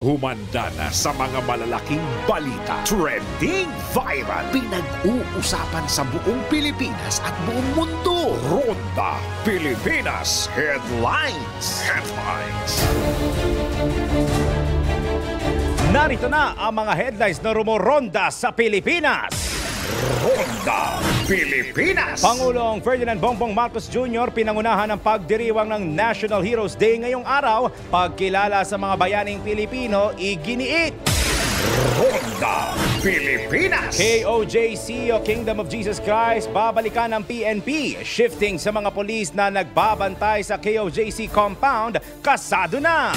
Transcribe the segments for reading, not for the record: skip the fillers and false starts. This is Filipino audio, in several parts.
Humanda na sa mga malalaking balita. Trending viral. Pinag-uusapan sa buong Pilipinas at buong mundo. Ronda Pilipinas Headlines. Narito na ang mga headlines na rumoronda sa Pilipinas. Ronda Pilipinas. Pangulong Ferdinand Bongbong Marcos Jr. pinangunahan ng pagdiriwang ng National Heroes Day ngayong araw. Pagkilala sa mga bayaning Pilipino, iginiit. Ronda Pilipinas. KOJC o Kingdom of Jesus Christ, babalikan ng PNP. Shifting sa mga polis na nagbabantay sa KOJC compound, kasado na.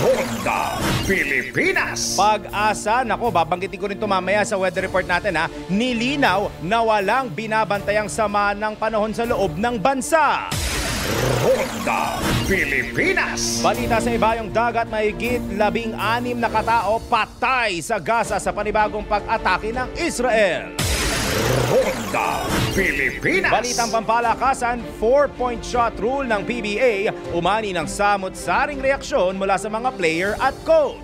Ronda Pilipinas. Pag-asa, nako, babanggitin ko rin ito mamaya sa weather report natin ha, nilinaw na walang binabantayang sama ng panahon sa loob ng bansa. Ronda Pilipinas. Balita sa ibayong dagat, mahigit 16 na katao patay sa Gaza sa panibagong pag-atake ng Israel. Ronda Pilipinas. Balitang pampalakasan, 4-point shot rule ng PBA, umani ng samot-saring reaksyon mula sa mga player at coach.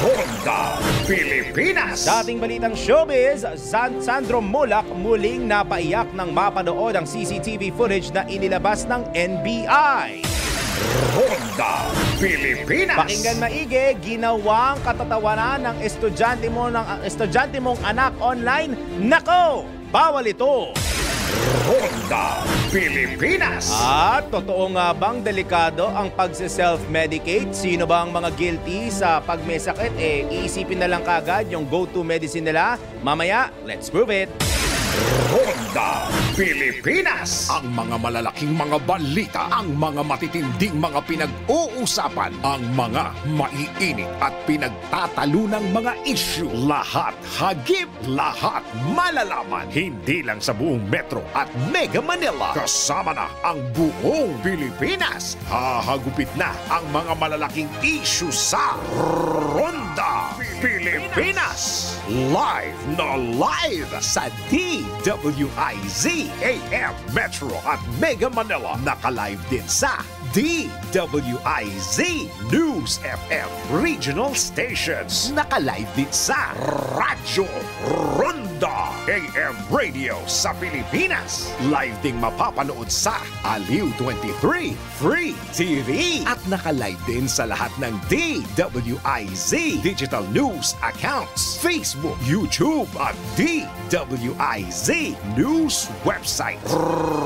Ronda Pilipinas. Dating balitang showbiz, Sandro Mulak muling napaiyak nang mapanood ang CCTV footage na inilabas ng NBI. Ronda Pilipinas. Pakinggan maigi, ginawang katatawanan ng estudyante mong anak online. Nako, bawal ito. Ronda Pilipinas. At totoo nga bang delikado ang pagse-self-medicate? Sino ba ang mga guilty sa pag may sakit? Iisipin na lang kagad yung go-to medicine nila. Mamaya, let's prove it. Ronda Pilipinas. Ang mga malalaking mga balita, ang mga matitinding mga pinag-uusapan, ang mga maiinit at pinagtatalunang mga issue. Lahat hagip, lahat malalaman. Hindi lang sa buong Metro at Mega Manila. Kasama na ang buong Pilipinas. Hahagupit na ang mga malalaking issue sa Ronda Pilipinas. Live na live sa DWIZ AM Metro at Mega Manila. Naka-live din sa DWIZ News FM Regional Stations. Naka-live din sa Radyo Ronda AM Radio sa Pilipinas. Live ding mapapanood sa Aliw 23 Free TV. At naka-live din sa lahat ng DWIZ Digital News accounts, Facebook, YouTube at DWIZ News website.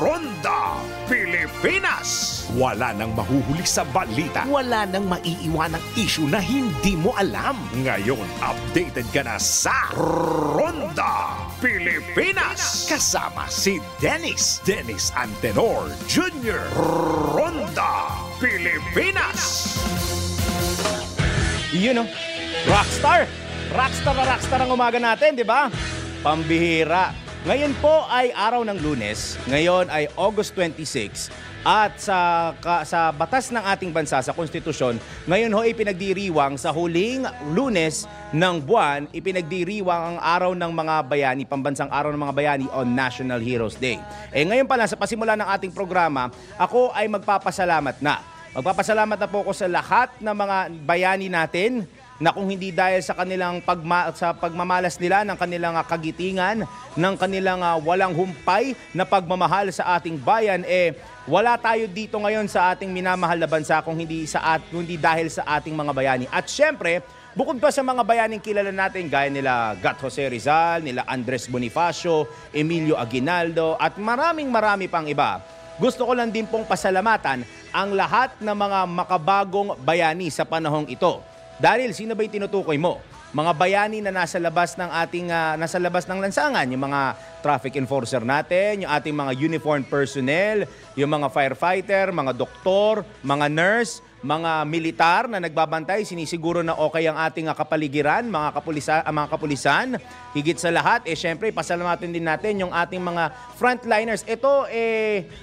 Ronda Pilipinas. Wala nang mahuhuli sa balita. Wala nang maiiwanang issue na hindi mo alam. Ngayon, updated ka na sa Ronda Pilipinas. Kasama si Dennis Antenor Jr. Ronda Pilipinas. Yun o, rockstar. Rockstar ang umaga natin, di ba? Pambihira. Ngayon po ay araw ng Lunes. Ngayon ay August 26. At sa batas ng ating bansa, sa konstitusyon, ngayon ho ipinagdiriwang sa huling Lunes ng buwan, ipinagdiriwang ang araw ng mga bayani, pambansang araw ng mga bayani on National Heroes Day. Ngayon pala, sa pasimula ng ating programa, ako ay magpapasalamat na. Magpapasalamat na po ako sa lahat ng mga bayani natin na kung hindi dahil sa kanilang pagmamalas nila, ng kanilang kagitingan, ng kanilang walang humpay na pagmamahal sa ating bayan, wala tayo dito ngayon sa ating minamahal na bansa kung hindi dahil sa ating mga bayani. At syempre, bukod pa sa mga bayaning kilala natin, gaya nila Gat Jose Rizal, nila Andres Bonifacio, Emilio Aguinaldo, at marami pang iba, gusto ko lang din pong pasalamatan ang lahat ng mga makabagong bayani sa panahong ito. Dahil sino ba yung tinutukoy mo? Mga bayani na nasa labas ng lansangan, yung mga traffic enforcer natin, yung ating mga uniformed personnel, yung mga firefighter, mga doktor, mga nurse, mga militar na nagbabantay, sinisiguro na okay ang ating kapaligiran, mga kapulisan. Higit sa lahat, syempre, pasalamatin din natin yung ating mga frontliners. Ito,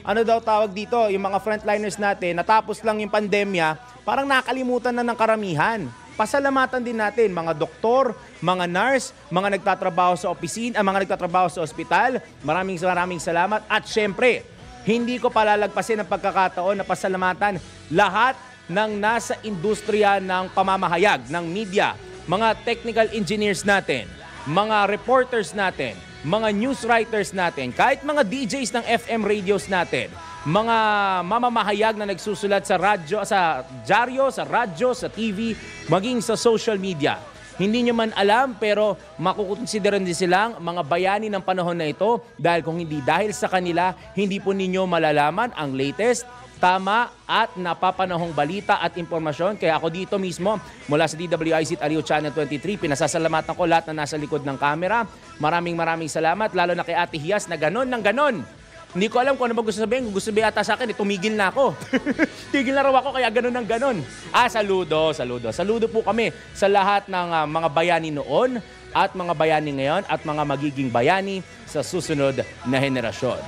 ano daw tawag dito, yung mga frontliners natin, natapos lang yung pandemya, parang nakalimutan na ng karamihan. Pasalamatan din natin mga doktor, mga nurse, mga nagtatrabaho sa opisina, mga nagtatrabaho sa ospital. Maraming salamat. At syempre, hindi ko palalagpasin ang pagkakataon na pasalamatan lahat ng nasa industriya ng pamamahayag, ng media, mga technical engineers natin, mga reporters natin, mga news writers natin, kahit mga DJs ng FM radios natin, mga mamamahayag na nagsusulat sa radyo, sa dyaryo, sa radyo, sa TV, maging sa social media. Hindi nyo man alam pero makukonsideran din silang mga bayani ng panahon na ito dahil kung hindi dahil sa kanila, hindi po ninyo malalaman ang latest, tama at napapanahong balita at impormasyon. Kaya ako dito mismo mula sa DWIZ at Aliw Channel 23, pinasasalamatan ko lahat na nasa likod ng camera. Maraming salamat lalo na kay Ate Hias na ganon ng ganon. Hindi ko alam kung ano ba gusto sabihin. Kung gusto sabihin ata sa akin, tumigil na ako. Tigil na raw ako, kaya ganun ng ganun. Saludo. Saludo po kami sa lahat ng mga bayani noon at mga bayani ngayon at mga magiging bayani sa susunod na henerasyon.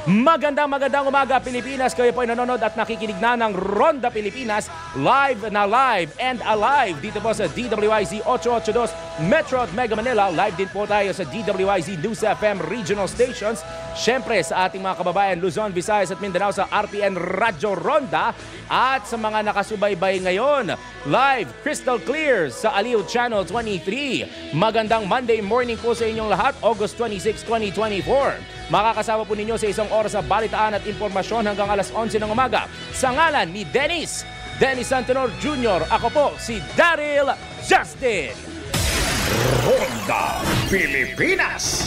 Magandang umaga Pilipinas. Kayo po ay nanonood at nakikinig na ng Ronda Pilipinas live and alive dito po sa DWIZ 882 Metro at Mega Manila. Live din po tayo sa DWIZ News FM regional stations. Siyempre sa ating mga kababayan Luzon, Visayas at Mindanao sa RPN Radyo Ronda at sa mga nakasubaybay ngayon live crystal clear sa Aliw Channel 23. Magandang Monday morning po sa inyong lahat, August 26, 2024. Makakasama po ninyo sa isang oras sa balitaan at impormasyon hanggang alas 11 ng umaga. Sa ngalan ni Dennis Santenor Jr., ako po si Daryl Justin. Ronda Pilipinas.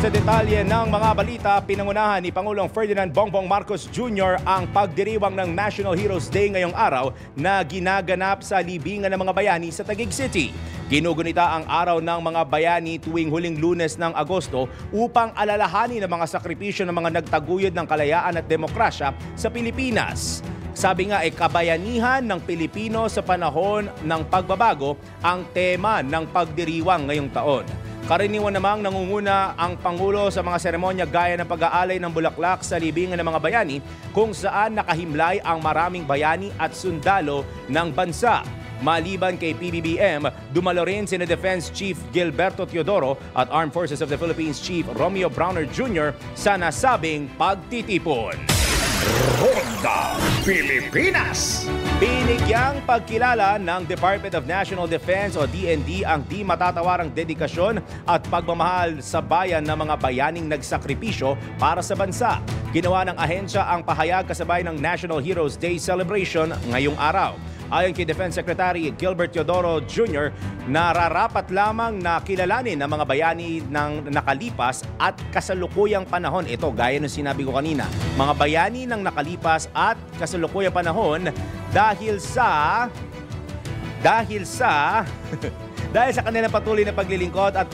Sa detalye ng mga balita, pinangunahan ni Pangulong Ferdinand Bongbong Marcos Jr. ang pagdiriwang ng National Heroes Day ngayong araw na ginaganap sa libingan ng mga bayani sa Taguig City. Ginugunita ang araw ng mga bayani tuwing huling Lunes ng Agosto upang alalahanin ang mga sakripisyo ng mga nagtaguyod ng kalayaan at demokrasya sa Pilipinas. Sabi nga kabayanihan ng Pilipino sa panahon ng pagbabago ang tema ng pagdiriwang ngayong taon. Karaniwan namang nangunguna ang Pangulo sa mga seremonya gaya ng pag-aalay ng bulaklak sa libingan ng mga bayani kung saan nakahimlay ang maraming bayani at sundalo ng bansa. Maliban kay PBBM, dumalo rin sina Defense Chief Gilberto Teodoro at Armed Forces of the Philippines Chief Romeo Browner Jr. sa nasabing pagtitipon. Ronda Pilipinas. Binigyang pagkilala ng Department of National Defense o DND ang di matatawarang dedikasyon at pagmamahal sa bayan ng mga bayaning nagsakripisyo para sa bansa. Ginawa ng ahensya ang pahayag kasabay ng National Heroes Day celebration ngayong araw. Ayon kay Defense Secretary Gilbert Teodoro Jr., nararapat lamang na kilalanin ang mga bayani ng nakalipas at kasalukuyang panahon. Ito, gaya ng sinabi ko kanina, mga bayani ng nakalipas at kasalukuyang panahon dahil sa kanilang patuloy na paglilingkod at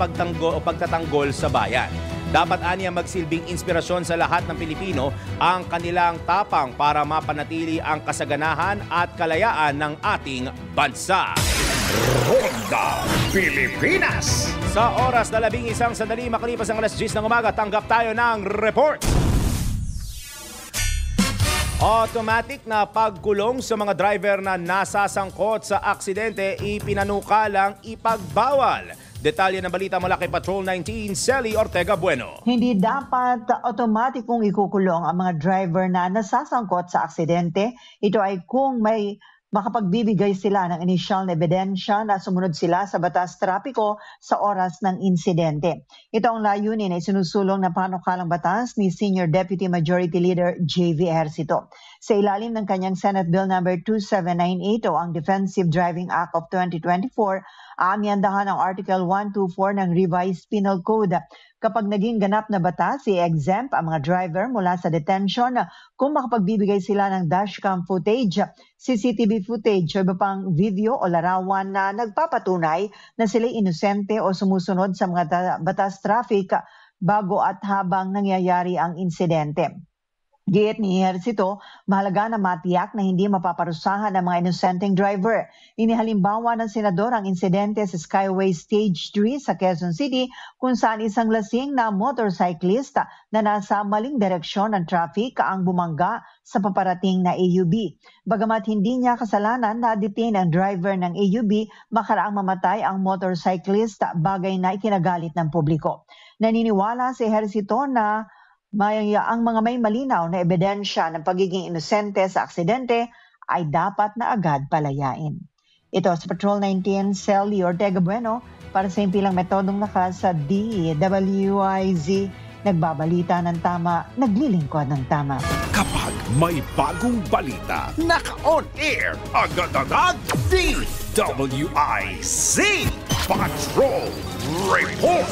pagtatanggol sa bayan. Dapat aniya magsilbing inspirasyon sa lahat ng Pilipino ang kanilang tapang para mapanatili ang kasaganahan at kalayaan ng ating bansa. Ronda Pilipinas. Sa oras na 11 sandali makalipas ang alas 10 ng umaga, tanggap tayo ng report. Automatic na pagkulong sa mga driver na nasasangkot sa aksidente, ipinanukalang ipagbawal. Detalye ng balita mula kay Patrol 19, Sally Ortega Bueno. Hindi dapat automatikong ikukulong ang mga driver na nasasangkot sa aksidente. Ito ay kung may makapagbibigay sila ng inisyal na ebidensya na sumunod sila sa batas trapiko sa oras ng insidente. Ito ang layunin ay sinusulong na panukalang batas ni Senior Deputy Majority Leader J.V. Ejercito. Sa ilalim ng kanyang Senate Bill No. 2798 o ang Defensive Driving Act of 2024, aamyandahan ang Article 124 ng Revised Penal Code. Kapag naging ganap na batas, i-exempt ang mga driver mula sa detention kung makapagbibigay sila ng dashcam footage, CCTV footage o iba pang video o larawan na nagpapatunay na sila'y inosente o sumusunod sa mga batas traffic bago at habang nangyayari ang insidente. Gayet ni Ejercito, mahalaga na matiyak na hindi mapaparusahan ang mga inosenteng driver. Inihalimbawa ng senador ang insidente sa Skyway Stage 3 sa Quezon City kung saan isang lasing na motorcyclist na nasa maling direksyon ng traffic ang bumangga sa paparating na AUB. Bagamat hindi niya kasalanan na detain ang driver ng AUB, makaraang mamatay ang motorcyclist, bagay na ikinagalit ng publiko. Naniniwala si Ejercito na ang mga may malinaw na ebidensya ng pagiging inosente sa aksidente ay dapat na agad palayain. Ito sa Patrol 19, Celly Ortega Bueno para sa impilang metodong lakas sa DWIZ. Nagbabalita ng tama, naglilingkod ng tama. Kapag may bagong balita, naka-on air, agad-agad, DWIZ Patrol Report.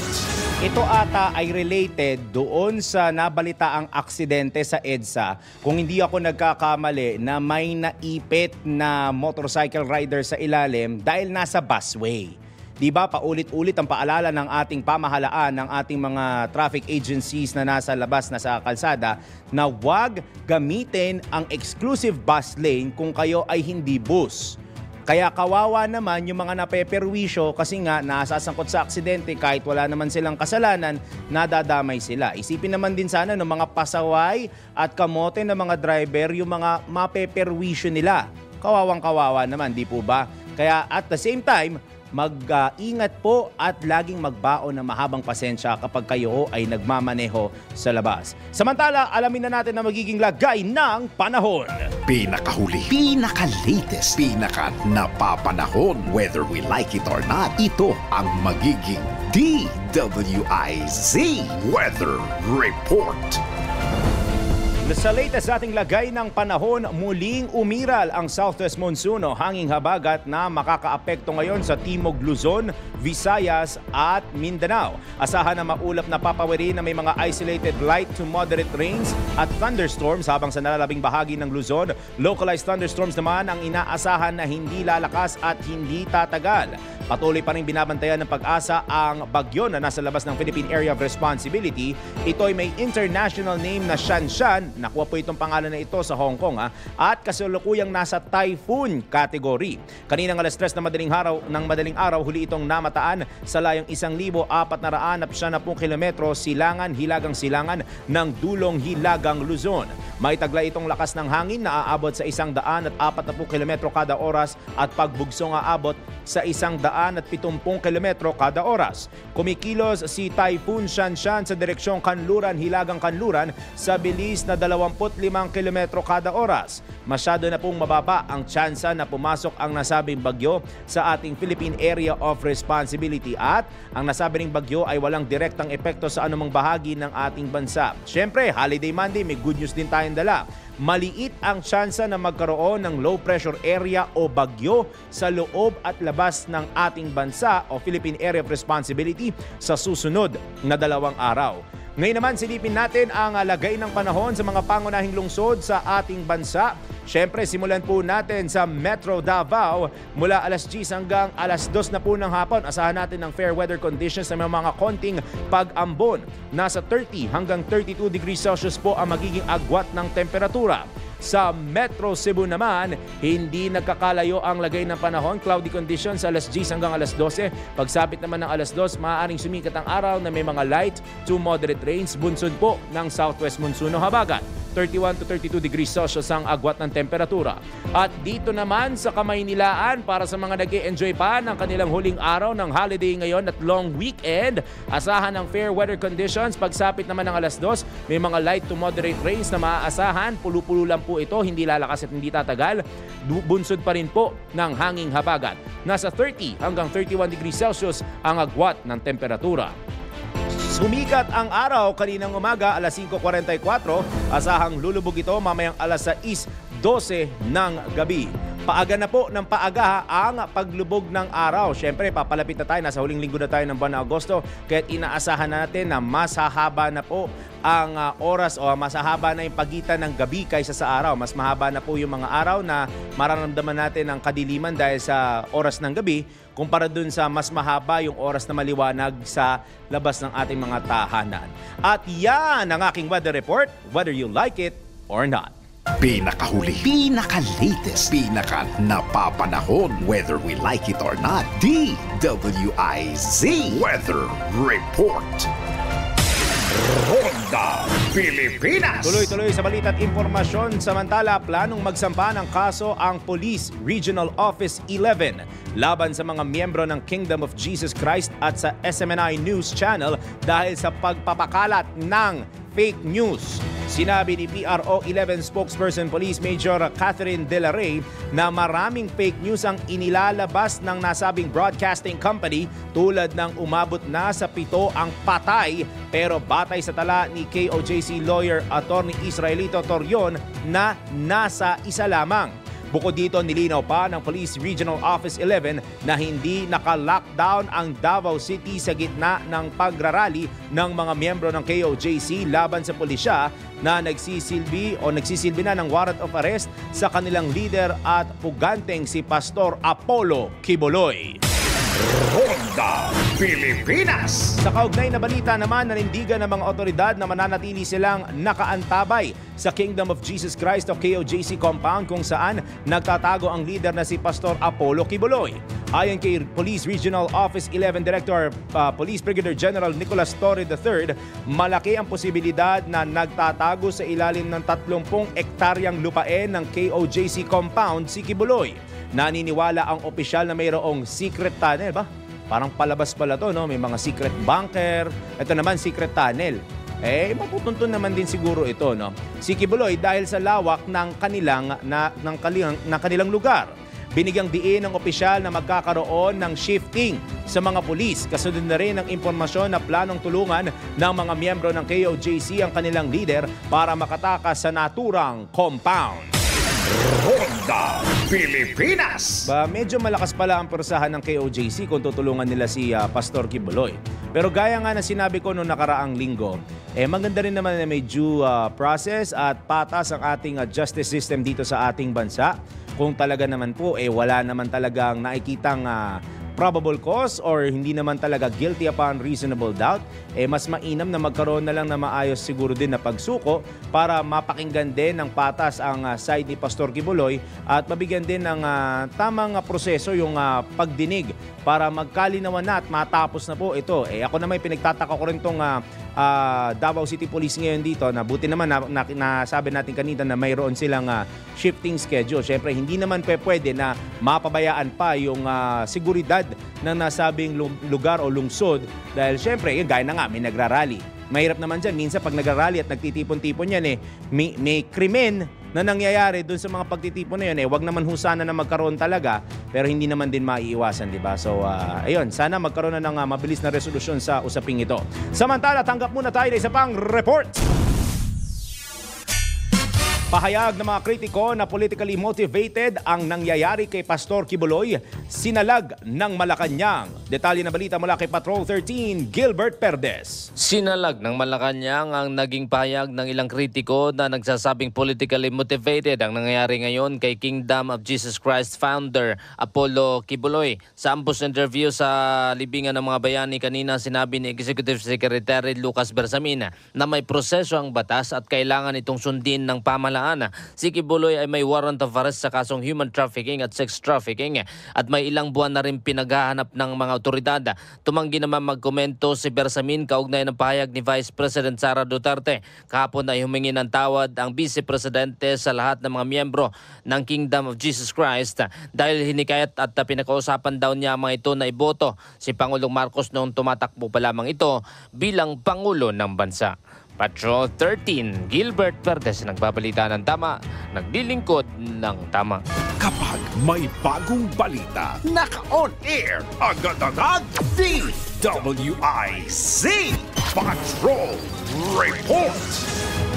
Ito ata ay related doon sa nabalitaang aksidente sa EDSA. Kung hindi ako nagkakamali na may naipit na motorcycle rider sa ilalim dahil nasa busway. Di ba, paulit-ulit ang paalala ng ating pamahalaan, ng ating mga traffic agencies na nasa labas na sa kalsada na huwag gamitin ang exclusive bus lane kung kayo ay hindi bus. Kaya kawawa naman yung mga napeperwisyo kasi nga nasasangkot sa aksidente kahit wala naman silang kasalanan, nadadamay sila. Isipin naman din sana ng mga pasaway at kamote ng mga driver yung mga mapeperwisyo nila. Kawawang-kawawa naman, di po ba? Kaya at the same time, mag-ingat po at laging magbaon ng mahabang pasensya kapag kayo ay nagmamaneho sa labas. Samantala, alamin na natin na magiging lagay ng panahon. Pinakahuli, pinaka-latest, pinaka-napapanahon. Whether we like it or not, ito ang magiging DWIZ Weather Report. Sa latest ating lagay ng panahon, muling umiral ang Southwest Monsoon o hanging habagat na makakaapekto ngayon sa Timog Luzon, Visayas at Mindanao. Asahan na maulap na papawiri na may mga isolated light to moderate rains at thunderstorms habang sa nalalabing bahagi ng Luzon. Localized thunderstorms naman ang inaasahan na hindi lalakas at hindi tatagal. Patuloy pa rin binabantayan ng Pag-asa ang bagyo na nasa labas ng Philippine Area of Responsibility. Ito ay may international name na Shanshan. Nakuha po itong pangalan na ito sa Hong Kong at kasalukuyang nasa typhoon category. Kaninang alas 3 ng madaling araw, huli itong namataan sa layong 1,470 kilometro silangan-hilagang-silangan ng dulong Hilagang Luzon. May taglay itong lakas ng hangin na aabot sa 140 kilometro kada oras at pagbugsong aabot sa 170 kilometro kada oras. Kumikilos si Typhoon Shanshan sa direksyong Kanluran-Hilagang-Kanluran sa bilis na 25 kilometro kada oras. Masyado na pong mababa ang tsansa na pumasok ang nasabing bagyo sa ating Philippine Area of Responsibility at ang nasabing bagyo ay walang direktang epekto sa anumang bahagi ng ating bansa. Siyempre, Holiday Monday, may good news din tayong dala. Maliit ang tsansa na magkaroon ng low pressure area o bagyo sa loob at labas ng ating bansa o Philippine Area of Responsibility sa susunod na 2 araw. Ngayon naman, silipin natin ang lagay ng panahon sa mga pangunahing lungsod sa ating bansa. Siyempre, simulan po natin sa Metro Davao mula alas 10 hanggang alas 2 na po ng hapon. Asahan natin ng fair weather conditions na may mga konting pag-ambon. Nasa 30 hanggang 32 degrees Celsius po ang magiging agwat ng temperatura. Sa Metro Cebu naman, hindi nagkakalayo ang lagay ng panahon. Cloudy conditions alas 10 hanggang alas 12. Pagsapit naman ng alas 2, maaaring sumikat ang araw na may mga light to moderate rains. Bunsod po ng Southwest Monsoon o habagat. 31 to 32 degrees Celsius ang agwat ng temperatura. At dito naman sa Kamaynilaan, para sa mga nag-e-enjoy pa ng kanilang huling araw ng holiday ngayon at long weekend, asahan ng fair weather conditions. Pagsapit naman ng alas 2, may mga light to moderate rains na maaasahan. Pulo-pulo lang po ito, hindi lalakas at hindi tatagal. Bunsod pa rin po ng hanging habagat. Nasa 30 hanggang 31 degrees Celsius ang agwat ng temperatura. Sumikat ang araw kaninang umaga alas 5:44, asahang lulubog ito mamayang alas 6:12 ng gabi. Paaga na po ng paaga ang paglubog ng araw. Siyempre, papalapit na tayo, nasa huling linggo na tayo ng buwan ng Agosto, kaya inaasahan natin na mas hahaba na po ang oras o mas hahaba na yung pagitan ng gabi kaysa sa araw. Mas mahaba na po yung mga araw na mararamdaman natin ang kadiliman dahil sa oras ng gabi kumpara dun sa mas mahaba yung oras na maliwanag sa labas ng ating mga tahanan. At yan ang aking weather report, whether you like it or not. Pinakahuli, pinaka-latest, pinaka-napapanahon. Whether we like it or not, DWIZ Weather Report. Ronda Pilipinas. Tuloy-tuloy sa balita at impormasyon. Samantala, planong magsampa ng kaso ang Police Regional Office 11 laban sa mga miyembro ng Kingdom of Jesus Christ at sa SMNI News Channel dahil sa pagpapakalat ng fake news. Sinabi ni PRO 11 spokesperson Police Major Catherine De La Rey na maraming fake news ang inilalabas ng nasabing broadcasting company tulad ng umabot na sa 7 ang patay, pero batay sa tala ni KOJC lawyer Attorney Israelito Torion na nasa 1 lamang. Bukod dito, nilinaw pa ng Police Regional Office 11 na hindi naka-lockdown ang Davao City sa gitna ng pagrarally ng mga miyembro ng KOJC laban sa pulisya na nagsisilbi na ng warrant of arrest sa kanilang leader at puganteng si Pastor Apollo Kibuloy. Ronda Pilipinas. Sa kaugnay na balita naman, nanindigan ng mga otoridad na mananatili silang nakaantabay sa Kingdom of Jesus Christ o KOJC compound kung saan nagtatago ang leader na si Pastor Apollo Kibuloy. Ayon kay Police Regional Office 11 Director Police Brigadier General Nicolas Torre III, malaki ang posibilidad na nagtatago sa ilalim ng 30 ektaryang lupain ng KOJC compound si Kibuloy. Naniniwala ang opisyal na mayroong secret tunnel ba? Parang palabas pala to, no? May mga secret bunker. Ito naman, secret tunnel. Maputuntun naman din siguro ito, no? Si Kibuloy dahil sa lawak ng kanilang lugar. Binigyang diin ng opisyal na magkakaroon ng shifting sa mga pulis. Kasunod na rin ang impormasyon na planong tulungan ng mga miyembro ng KOJC ang kanilang leader para makatakas sa naturang compound. Ronda Pilipinas. Medyo malakas pala ang persahan ng KOJC kung tutulungan nila si Pastor Kibuloy. Pero gaya nga na sinabi ko noong nakaraang linggo, maganda rin naman na may due process at patas ang ating justice system dito sa ating bansa. Kung talaga naman po, wala naman talagang nakikitang probable cause or hindi naman talaga guilty upon reasonable doubt, mas mainam na magkaroon na lang na maayos siguro din na pagsuko para mapakinggan din ng patas ang side ni Pastor Kibuloy at mabigyan din ng tamang proseso yung pagdinig para magkalinawan na at matapos na po ito. Ako na may pinagtataka ko rin itong Davao City Police ngayon dito na buti naman nasabi natin kanina na mayroon silang shifting schedule. Siyempre, hindi naman pwede na mapabayaan pa yung seguridad ng nasabing lugar o lungsod dahil siyempre, gaya na nga, may nagrarally. Mahirap naman dyan. Minsan pag nagrarally at nagtitipon-tipon yan, may krimen na nangyayari doon sa mga pagtitipon na yun. Wag naman sana na magkaroon talaga, pero hindi naman din maiiwasan, di ba? So, ayun, sana magkaroon na ng mabilis na resolusyon sa usaping ito. Samantala, tanggap muna tayo ng isa pang report. Pahayag ng mga kritiko na politically motivated ang nangyayari kay Pastor Kibuloy, sinalag ng Malacanang. Detalye na balita mula kay Patrol 13, Gilbert Perdes. Sinalag ng Malacanang ang naging pahayag ng ilang kritiko na nagsasabing politically motivated ang nangyayari ngayon kay Kingdom of Jesus Christ founder Apollo Kibuloy. Sa ambos interview sa libingan ng mga bayani kanina, sinabi ni Executive Secretary Lucas Bersamin na may proseso ang batas at kailangan itong sundin ng pamahalaan. Si Kibuloy ay may warrant of arrest sa kasong human trafficking at sex trafficking at may ilang buwan na rin pinaghahanap ng mga otoridad. Tumanggi naman magkomento si Bersamin kaugnay ng pahayag ni Vice President Sara Duterte. Kahapon ay humingi ng tawad ang Vice Presidente sa lahat ng mga miyembro ng Kingdom of Jesus Christ dahil hinikayat at pinakausapan daw niya mga ito na iboto si Pangulong Marcos noong tumatakbo pa lamang ito bilang Pangulo ng bansa. Patrol 13, Gilbert Perdes, nagbabalita ng tama, naglilingkod ng tama. Kapag may bagong balita, naka-on air, agad-agad, DWIZ Patrol Report.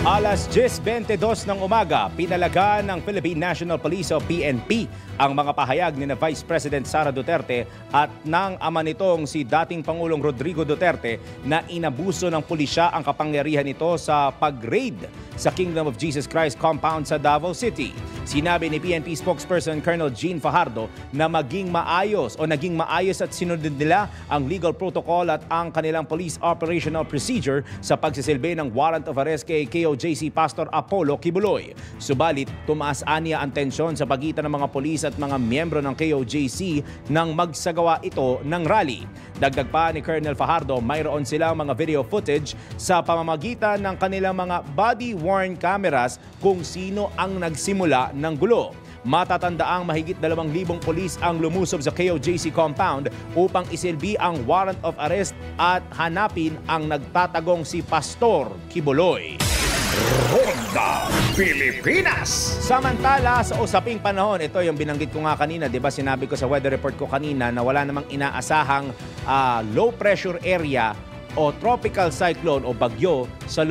Alas 10:22 ng umaga, pinalaga ng Philippine National Police o PNP ang mga pahayag ni Vice President Sara Duterte at ng ama nitong si dating Pangulong Rodrigo Duterte na inabuso ng pulisya ang kapangyarihan nito sa pag-raid sa Kingdom of Jesus Christ compound sa Davao City. Sinabi ni PNP spokesperson Colonel Jean Fajardo na naging maayos at sinunod nila ang legal protocol at ang kanilang police operational procedure sa pagsisilbi ng warrant of arrest kay KOJC Pastor Apollo Kibuloy. Subalit, tumaas aniya ang tensyon sa pagitan ng mga polis at mga miyembro ng KOJC nang magsagawa ito ng rally. Dagdag pa ni Colonel Fajardo, mayroon silang mga video footage sa pamamagitan ng kanilang mga body-worn cameras kung sino ang nagsimula ng gulo. Matatandaang mahigit 2,000 polis ang lumusob sa KOJC compound upang isilbi ang warrant of arrest at hanapin ang nagtatagong si Pastor Kibuloy. Ronda Pilipinas. Samantala, sa usaping panahon, ito yung binanggit ko nga kanina, di ba sinabi ko sa weather report ko kanina na wala namang inaasahang low pressure area o tropical cyclone o bagyo sa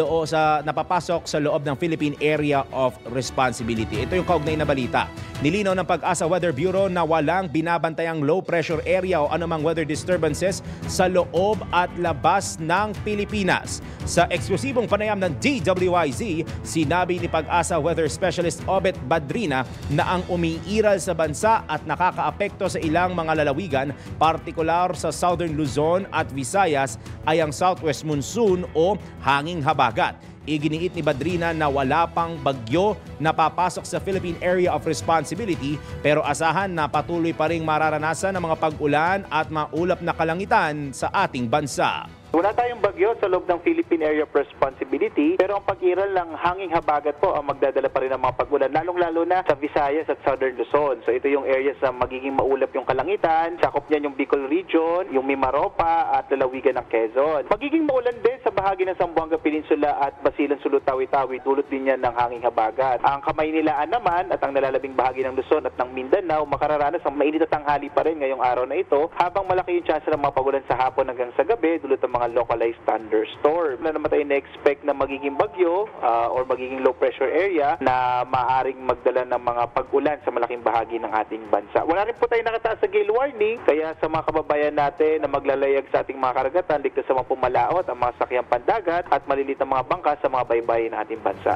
napapasok sa loob ng Philippine Area of Responsibility. Ito yung kaugnay na balita. Nilinaw ng Pag-asa Weather Bureau na walang binabantayang low pressure area o anumang weather disturbances sa loob at labas ng Pilipinas. Sa eksklusibong panayam ng DWIZ, sinabi ni Pag-asa Weather Specialist Obet Badrina na ang umiiral sa bansa at nakakaapekto sa ilang mga lalawigan, partikular sa Southern Luzon at Visayas, ay ang southwest monsoon o hanging habagat. Iginiit ni Badrina na wala pang bagyo na papasok sa Philippine Area of Responsibility, pero asahan na patuloy pa ring mararanasan ng mga pag-ulan at maulap na kalangitan sa ating bansa. Wala tayong bagyo sa loob ng Philippine Area of Responsibility, pero ang pag-iral ng hanging habagat po ang magdadala pa rin ng mga pag-ulan, lalong-lalo na sa Visayas at Southern Luzon. So ito yung areas na magiging maulap yung kalangitan, sakop niyan yung Bicol Region, yung Mimaropa at lalawigan ng Quezon. Magiging maulan din sa bahagi ng Zamboanga Peninsula at Basilan, Sulut, Tawi-Tawi, dulot din yan ng hanging habagat. Ang Kamaynilaan naman at ang nalalabing bahagi ng Luzon at ng Mindanao makararanas ng mainit at tanghali pa rin ngayong araw na ito, habang malaki yung chance ng mga pag-ulan sa hapon hanggang sa gabi, dulot ng mga localized thunderstorm. Na naman tayo na-expect na magiging bagyo or magiging low pressure area na maaring magdala ng mga pag-ulan sa malaking bahagi ng ating bansa. Wala rin po tayo nakataas sa gale warning, kaya sa mga kababayan natin na maglalayag sa ating mga karagatan, ligtas sa mga pumalaot, ang mga sakyang pandagat at maliliit na mga bangka sa mga baybayin ng ating bansa.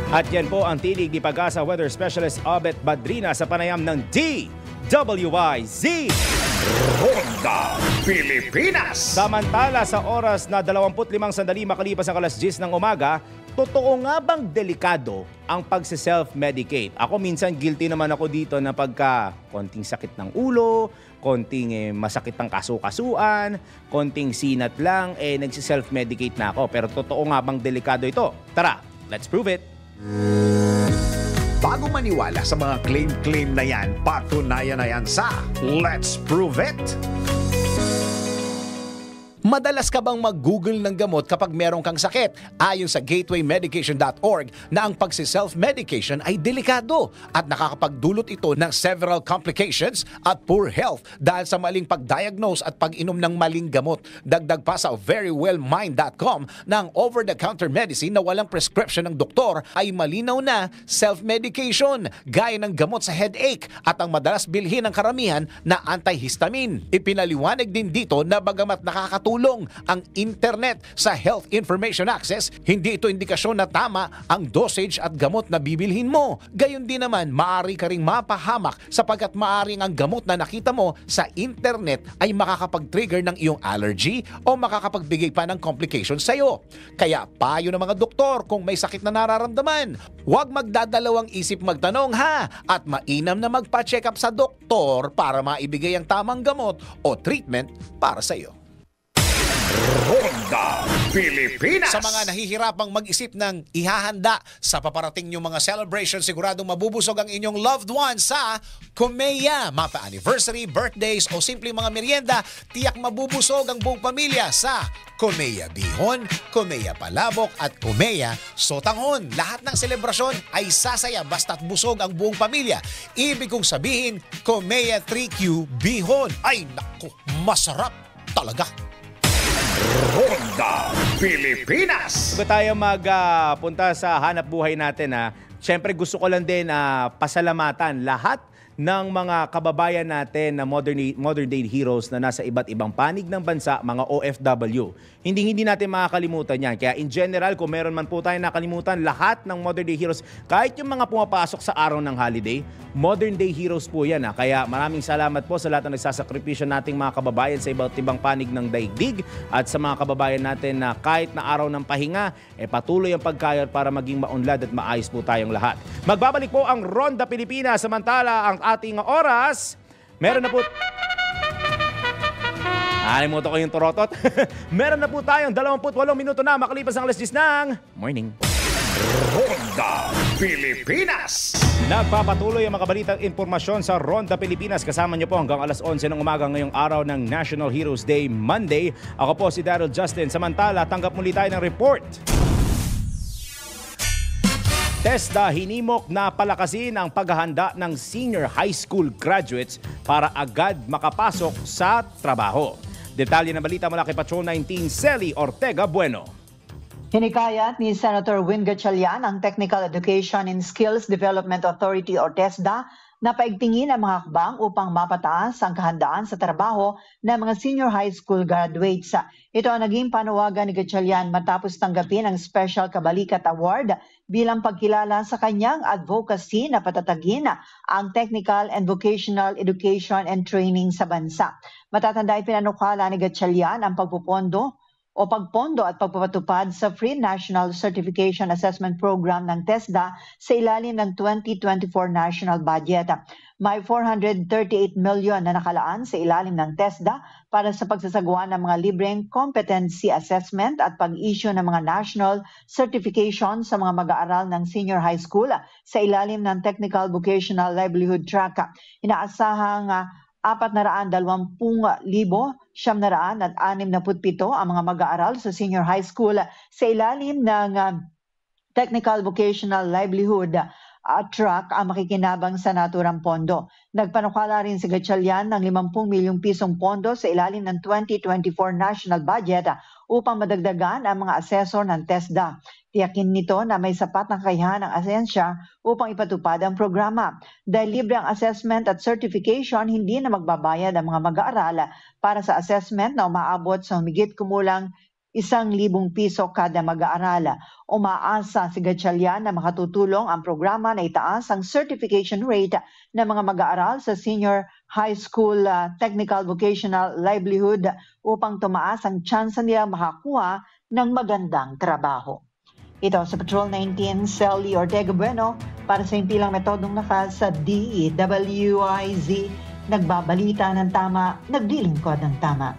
At yan po ang tinig ni Pag-asa Weather Specialist Obet Badrina sa panayam ng DWIZ. Ronda Pilipinas. Samantala, sa oras na 25 sandali makalipas ang alas 10 ng umaga, totoo nga bang delikado ang pagse-self-medicate? Ako minsan guilty naman ako dito na pagka konting sakit ng ulo, konting masakit ng kasukasuan, konting sinat lang, nagsi-self-medicate na ako. Pero totoo nga bang delikado ito? Tara, let's prove it! Bago maniwala sa mga claim-claim na yan, patunayan na yan sa Let's Prove It! Madalas ka bang mag-google ng gamot kapag meron kang sakit? Ayon sa gatewaymedication.org na ang pagsi-self-medication ay delikado at nakakapagdulot ito ng several complications at poor health dahil sa maling pag-diagnose at pag-inom ng maling gamot. Dagdag pa sa verywellmind.com na ang over-the-counter medicine na walang prescription ng doktor ay malinaw na self-medication gaya ng gamot sa headache at ang madalas bilhin ng karamihan na antihistamine. Ipinaliwanag din dito na bagamat nakakatulong ang internet sa health information access, hindi ito indikasyon na tama ang dosage at gamot na bibilhin mo. Gayon din naman, maaari ka ring mapahamak sapagkat maaring ang gamot na nakita mo sa internet ay makakapag-trigger ng iyong allergy o makakapagbigay pa ng complications sa iyo. Kaya payo ng mga doktor kung may sakit na nararamdaman, huwag magdadalawang isip magtanong ha at mainam na magpa-check up sa doktor para maibigay ang tamang gamot o treatment para sa iyo. Ronda Pilipinas. Sa mga nahihirapang mag-isip ng ihahanda sa paparating yung mga celebration, siguradong mabubusog ang inyong loved ones sa Kumeya. Mapa anniversary, birthdays o simple mga merienda, tiyak mabubusog ang buong pamilya sa Kumeya Bihon, Kumeya Palabok at Kumeya Sotanghon. Lahat ng selebrasyon ay sasaya basta't busog ang buong pamilya. Ibig kong sabihin, Kumeya 3Q Bihon. Ay naku, masarap talaga. Ronda Pilipinas. Bago tayo magpunta sa hanap buhay natin, syempre gusto ko lang din pasalamatan lahat ng mga kababayan natin na modern day heroes na nasa iba't ibang panig ng bansa, mga OFW. Hindi natin makakalimutan yan. Kaya in general, kung meron man po tayo nakalimutan, lahat ng modern day heroes, kahit yung mga pumapasok sa araw ng holiday, modern day heroes po yan. Kaya maraming salamat po sa lahat ng nagsasakripisyo nating mga kababayan sa iba't ibang panig ng daigdig at sa mga kababayan natin na kahit na araw ng pahinga, patuloy ang pagkayod para maging maunlad at maayos po tayong lahat. Magbabalik po ang Ronda Pilipinas, samantala ang ating oras, meron na po... Nalimutan ko yung turotot. Meron na po tayong 28 minuto na makalipas ang alas 10 ng morning. Ronda Pilipinas. Nagpapatuloy ang makabalitang impormasyon sa Ronda Pilipinas. Kasama niyo po hanggang alas 11 ng umaga ngayong araw ng National Heroes Day, Monday. Ako po si Daryl Justin. Samantala, tanggap muli tayo ng report. TESDA hinimok na palakasin ang paghahanda ng senior high school graduates para agad makapasok sa trabaho. Detalye ng balita mula kay Patrol 19, Celi Ortega Bueno. Hinikayat ni Senator Win Gatchalian ang Technical Education and Skills Development Authority o TESDA na paigtingin ang mga hakbang upang mapataas ang kahandaan sa trabaho ng mga senior high school graduates. Ito ang naging panawagan ni Gatchalian matapos tanggapin ang Special Kabalikat Award bilang pagkilala sa kanyang advocacy na patatagin ang technical and vocational education and training sa bansa. Matatanda ipinanukala ni Gatchalian ang pagpondo at pagpapatupad sa Free National Certification Assessment Program ng TESDA sa ilalim ng 2024 National Budget. May 438 million na nakalaan sa ilalim ng TESDA para sa pagsasagawa ng mga libreng competency assessment at pag-issue ng mga national certification sa mga mag-aaral ng senior high school sa ilalim ng Technical Vocational Livelihood Track. Inaasahang 420,767 ang mga mag-aaral sa senior high school sa ilalim ng Technical Vocational Livelihood Track ang makikinabang sa naturang pondo. Nagpanukala rin si Gatchalian ng 50 milyong pisong pondo sa ilalim ng 2024 National Budget upang madagdagan ang mga asesor ng TESDA. Tiyakin nito na may sapat na kakayahan ng ahensya upang ipatupad ang programa. Dahil libre ang assessment at certification, hindi na magbabayad ang mga mag-aaral para sa assessment na umaabot sa humigit kumulang 1,000 piso kada mag-aaral. Umaasa si Gatchalian na makatutulong ang programa na itaas ang certification rate ng mga mag-aaral sa senior high school technical vocational livelihood upang tumaas ang tsansa nila makakuha ng magandang trabaho. Ito sa Patrol 19, Celi Ortega Bueno para sa impilang metodong lakas sa DWIZ. Nagbabalita ng tama, naglilingkod ng tama.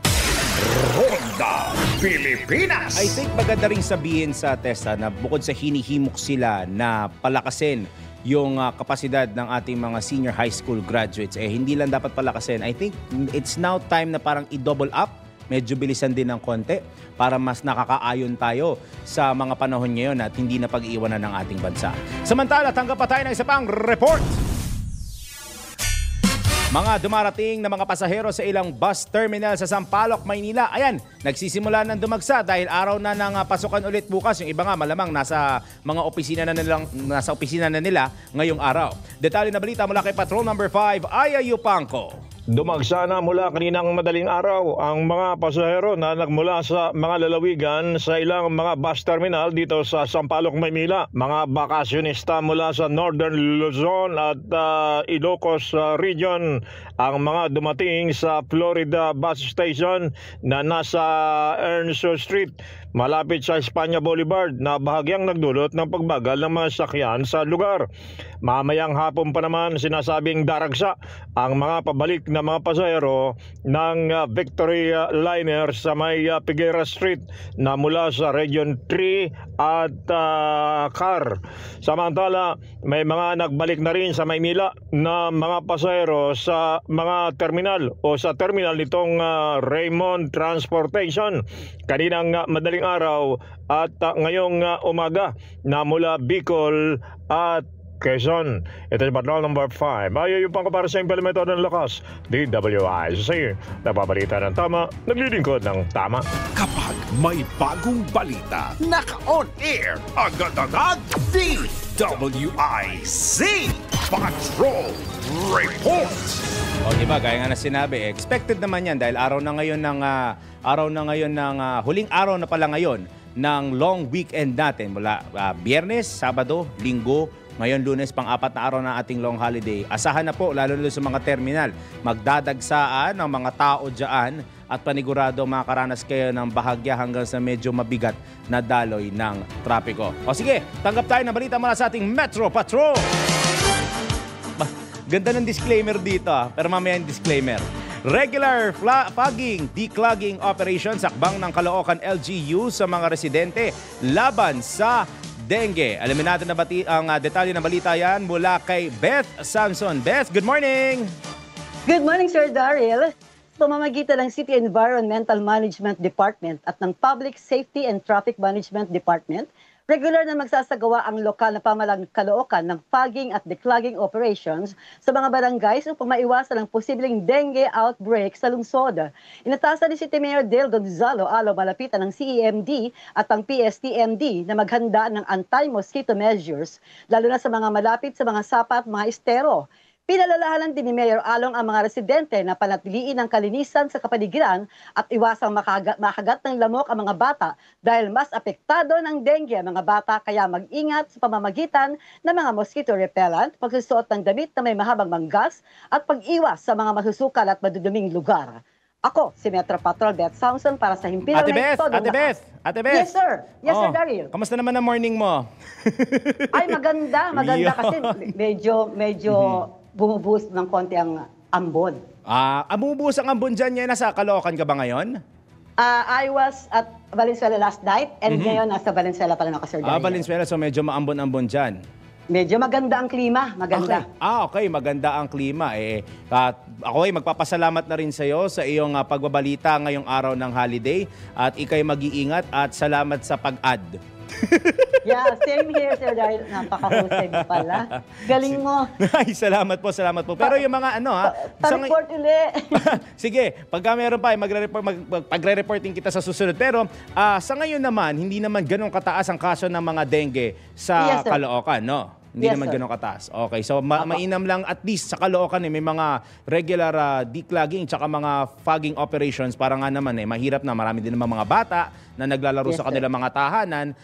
Ronda Pilipinas. I think maganda rin sabihin sa TESDA na bukod sa hinihimok sila na palakasin yung kapasidad ng ating mga senior high school graduates, hindi lang dapat palakasin. I think it's now time na parang i-double up, medyo bilisan din ng konti para mas nakakaayon tayo sa mga panahon ngayon at hindi na pag-iwanan ng ating bansa. Samantala, tanggap pa tayo ng isa pang report. Mga dumarating na mga pasahero sa ilang bus terminal sa Sampaloc, Maynila. Ayan, nagsisimula ng dumagsa dahil araw na ng pasukan ulit bukas. Yung iba nga malamang nasa mga opisina na nila ngayong araw. Detalye na balita mula kay Patrol number 5, Aya Yupanco. Dumagsa na mula kaninang madaling araw ang mga pasahero na nagmula sa mga lalawigan sa ilang mga bus terminal dito sa Sampaloc, Maynila. Mga bakasyonista mula sa Northern Luzon at Ilocos region ang mga dumating sa Florida Bus Station na nasa Ernso Street, malapit sa Espanya Boulevard, na bahagyang nagdulot ng pagbagal ng mga sakyan sa lugar. Mamayang hapon pa naman sinasabing daragsa ang mga pabalik na mga pasahero ng Victory Liner sa may Figueras Street na mula sa Region 3 at CAR. Samantala, may mga nagbalik na rin sa Maynila na mga pasahero sa mga terminal o sa terminal nitong Raymond Transportation kaninang madaling araw at ngayong umaga na mula Bicol at Quezon. Ito yung Patrol number 5. Ayaw yung pangkapara sa implemento ng lakas. DWIZ. Napabalita ng tama, naglilingkod ng tama. Kapag may bagong balita, naka-on air, agad-agad, DWIZ. Patrol Report. O diba, gaya nga na sinabi, expected naman yan dahil araw na ngayon ng huling araw na pala ngayon ng long weekend natin mula Biyernes, Sabado, Linggo, ngayon Lunes, pang-apat na araw ng ating long holiday. Asahan na po, lalo sa mga terminal, magdadagsaan ng mga tao dyan at panigurado makakaranas kayo ng bahagya hanggang sa medyo mabigat na daloy ng trapiko. O sige, tanggap tayo ng balita mula sa ating Metro Patrol. Ganda ng disclaimer dito pero mamaya yung disclaimer. Regular fogging, declogging operation sakbang ng Caloocan LGU sa mga residente laban sa dengue. Alamin natin ang detalye ng balita yan mula kay Beth Samson. Beth, good morning! Good morning, Sir Daryl. Pamamagitan ng City Environmental Management Department at ng Public Safety and Traffic Management Department, regular na magsasagawa ang lokal na pamahalang Caloocan ng fogging at declogging operations sa mga barangays upang maiwasan ang posibleng dengue outbreak sa lungsod. Inatasan ni City Mayor Dale Gonzalo Alo malapitan ng CEMD at ang PSTMD na maghanda ng anti-mosquito measures, lalo na sa mga malapit sa mga sapa at mga estero. Pinalalahanan din ni Mayor Along ang mga residente na panatiliin ang kalinisan sa kapaligiran at iwasang makagat ng lamok ang mga bata dahil mas apektado ng dengue ang mga bata, kaya mag-ingat sa pamamagitan ng mga mosquito repellent, pagsusuot ng damit na may mahabang manggas at pag-iwas sa mga masusukal at maduduming lugar. Ako, si Metro Patrol Beth Samson para sa Himpilan Ate Beth, Ate Beth. Yes, sir. Yes, sir, Daryl. Kamusta naman ang morning mo? Ay, maganda kasi medyo bumubuhos ng konti ang ambon. Bumubuhos ang ambon dyan niya. Nasa Caloocan ka ba ngayon? I was at Valenzuela last night and ngayon nasa Valenzuela pa lang ako, Sir Daryl. Valenzuela, so medyo maambon-ambon dyan. Medyo maganda ang klima, maganda. Okay, maganda ang klima. Ako ay magpapasalamat na rin sa iyo sa iyong pagbabalita ngayong araw ng holiday at ikay mag-iingat at salamat sa pag-add. Yeah, same here, Sir Daryl. Napakahusay mo pala. Galing mo. Ay, salamat po. Pero yung mga pa-report uli. Sige, pagka meron pa, magre-reporting kita sa susunod. Pero sa ngayon naman, hindi naman ganun kataas ang kaso ng mga dengue sa Caloocan, no? Hindi naman ganun kataas. Okay, so mainam lang at least sa Caloocan may mga regular declogging tsaka mga fogging operations para nga naman mahirap na marami din naman mga bata na naglalaro sa kanilang mga tahanan,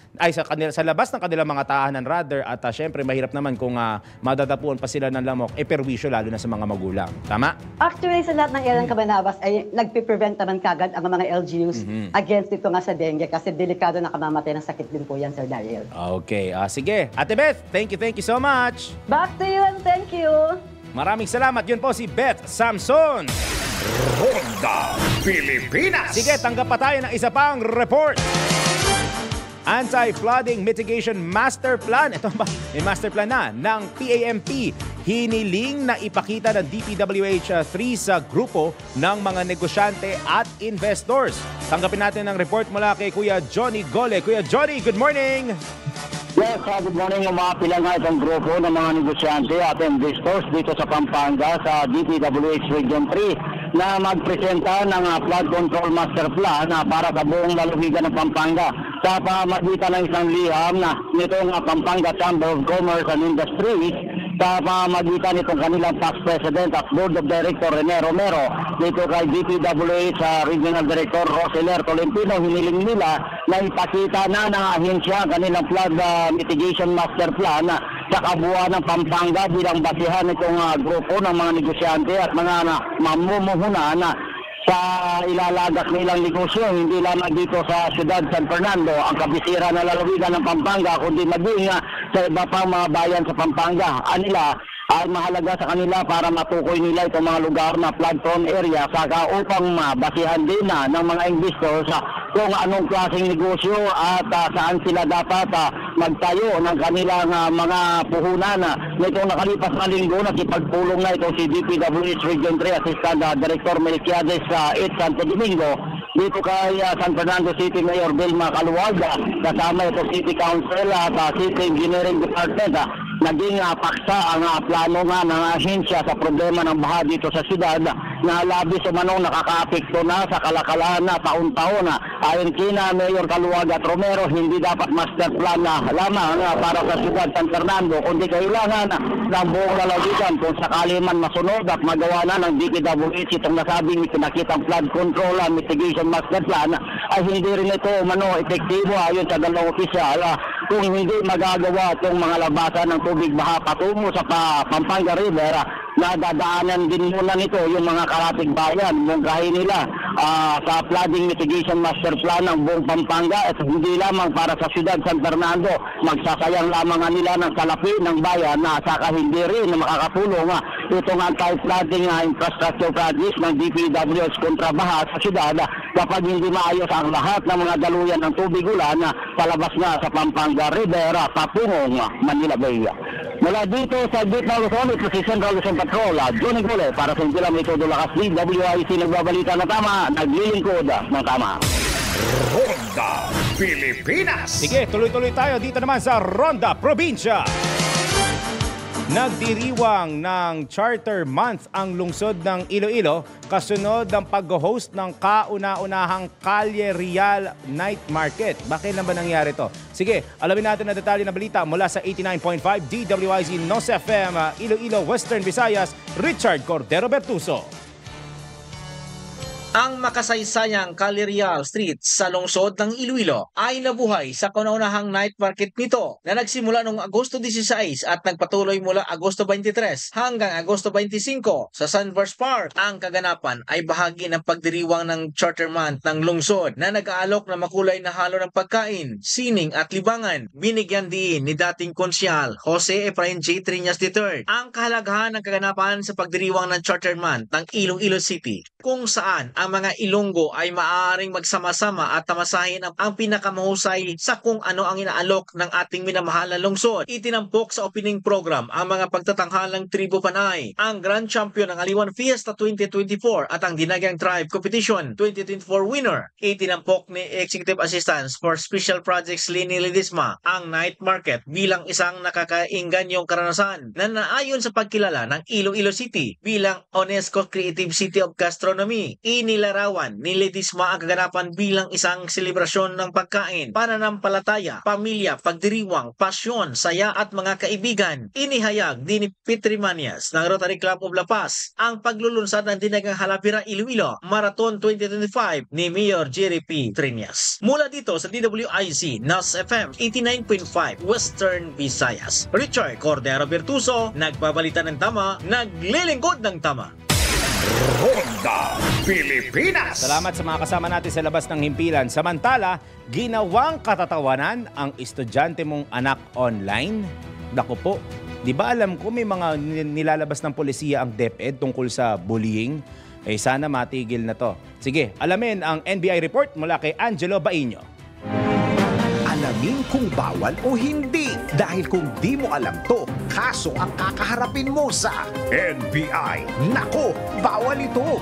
sa labas ng kanilang mga tahanan rather, at syempre mahirap naman kung madadapuan pa sila ng lamok, perwisyo lalo na sa mga magulang. Tama? Actually, sa lahat ng ilang Cabanabas ay nagpiprevent naman kagad ang mga LGUs against ito nga sa dengue kasi delikado na kamamatay ng sakit din po yan, Sir Daryl. Okay, sige. Ate Beth, thank you so much. Back to you and thank you. Maraming salamat. Yun po si Beth Samson. Ronda Pilipinas. Sige, tanggap pa tayo ng isa pang report. Anti-Flooding Mitigation Master Plan. Ito ba? May master plan na ng PAMP. Hiniling na ipakita ng DPWH 3 sa grupo ng mga negosyante at investors. Tanggapin natin ang report mula kay Kuya Johnny Gole. Kuya Johnny, good morning! Yes, good morning. Umapilan nga itong grupo ng mga negosyante at investors dito sa Pampanga sa DPWH Region 3 na magpresenta ng Flood Control Master Plan para sa buong lalawigan ng Pampanga sa pamamagitan ng isang liham na nitong Pampanga Chamber of Commerce and Industries sa pamamagitan nitong kanilang past president at board of director Rene Romero dito kay DPWH Regional Director Roseler Tolentino. Hiniling nila na ipakita na ng ahensya kanilang flood mitigation master plan sa kabuuan ng Pampanga bilang basihan nitong grupo ng mga negosyante at mga mamumuhunan sa ilalagas nilang negosyo, hindi lamang dito sa Ciudad San Fernando, ang kabisira na lalawigan ng Pampanga, kundi maging sa iba pang mga bayan sa Pampanga. Anila ay mahalaga sa kanila para matukoy nila itong mga lugar na flood prone area saka upang mabasihan din ng mga investors kung anong klaseng negosyo at saan sila dapat magtayo ng kanilang mga puhunan. Nitong nakalipas na linggo, nakipagpulong na ito si DPWH Region 3 Assistant Director Melquiades sa Santo Domingo dito kay San Fernando City Mayor Vilma Caluaga, kasama ito City Council at City Engineering Department. Naging paksa ang plano nga ng ahensya sa problema ng baha dito sa siyudad na labis umanong nakakaapekto na sa kalakalan na taon-taon. Ayon kina Mayor Caluaga at Romero, hindi dapat master plan na lamang para sa siyudad San Fernando, kundi kailangan ng buong lalawigan kung sakali man masunod at magawa na ng DPWH itong nasabing pinakitang flood control and mitigation master plan ay hindi rin ito epektibo ayon sa dalawang opisyal kung hindi magagawa itong mga labasan ng tubig baha patungo sa Pampanga River na dadaanan din muna nito yung mga karatig bayan. Mungkahin nila sa flooding mitigation master plan ng buong Pampanga at hindi lamang para sa siyudad San Fernando. Magsasayang lamang nila ng salapi ng bayan na saka hindi rin na makakatulong itong anti-flooding infrastructure projects ng DPWH kontra baha sa siyudad kapag hindi maayos ang lahat ng mga daluyan ng tubig ulan palabas na sa Pampanga River patungong Manila Bay. Mula dito sa Gitna Luzon, ito si Central Luzon Patrol, Johnny Gole para sa Intilam ito Dulakas DWIC nagbabalita na tama, naglilingkod ng tama. Ronda Pilipinas. Sige, tuloy-tuloy tayo dito naman sa Ronda Probinsya. Nagdiriwang ng Charter Month ang lungsod ng Iloilo kasunod ng pag-host ng kauna-unahang Calle Real Night Market. Bakit na ba nangyari to? Sige, alamin natin ang detalye na balita mula sa 89.5 DWIZ NOS FM Iloilo, Western Visayas, Richard Cordero Bertuso. Ang makasaysayang Calle Real Street sa lungsod ng Iloilo ay nabuhay sa kauna-unahang night market nito na nagsimula noong Agosto 16 at nagpatuloy mula Agosto 23 hanggang Agosto 25 sa Sunburst Park. Ang kaganapan ay bahagi ng pagdiriwang ng Charter Month ng lungsod na nag-aalok ng makulay na halo ng pagkain, sining at libangan. Binigyan din ni dating konsyal Jose Efrain J. Triñas III ang kahalagahan ng kaganapan sa pagdiriwang ng Charter Month ng Iloilo City, kung saan ang mga Ilonggo ay maaaring magsama-sama at tamasahin ang pinakamahusay sa kung ano ang inaalok ng ating minamahal na lungsod. Itinampok sa opening program ang mga pagtatanghalang tribu panay, ang Grand Champion ng Aliwan Fiesta 2024 at ang Dinagang Tribe Competition 2024 winner. Itinampok ni Executive Assistant for Special Projects Lini Ledesma ang night market bilang isang nakakainganyong karanasan na naayon sa pagkilala ng Iloilo City bilang UNESCO Creative City of Gastronomy. Inilarawan ni Ledesma ang kaganapan bilang isang selebrasyon ng pagkain, pananampalataya, pamilya, pagdiriwang, pasyon, saya at mga kaibigan. Inihayag din ni Petri Manias ng Rotary Club of La Paz ang paglulunsad ng Dinagang Halapira Iloilo Marathon 2025 ni Mayor Jerry P. Triñas. Mula dito sa DWIZ NOS FM 89.5 Western Visayas, Richard Cordero Bertuso, nagbabalita ng tama, naglilingkod ng tama. Ronda Pilipinas. Salamat sa mga kasama natin sa labas ng himpilan. Samantala, ginawang katatawanan ang estudyante mong anak online. Naku po, di ba alam ko may mga nilalabas ng polisiya ang DepEd tungkol sa bullying? Eh sana matigil na to. Sige, alamin ang NBI report mula kay Angelo Baino. Alamin kung bawal o hindi. Dahil kung di mo alam to, kaso ang kakaharapin mo sa NBI. Nako, bawal ito.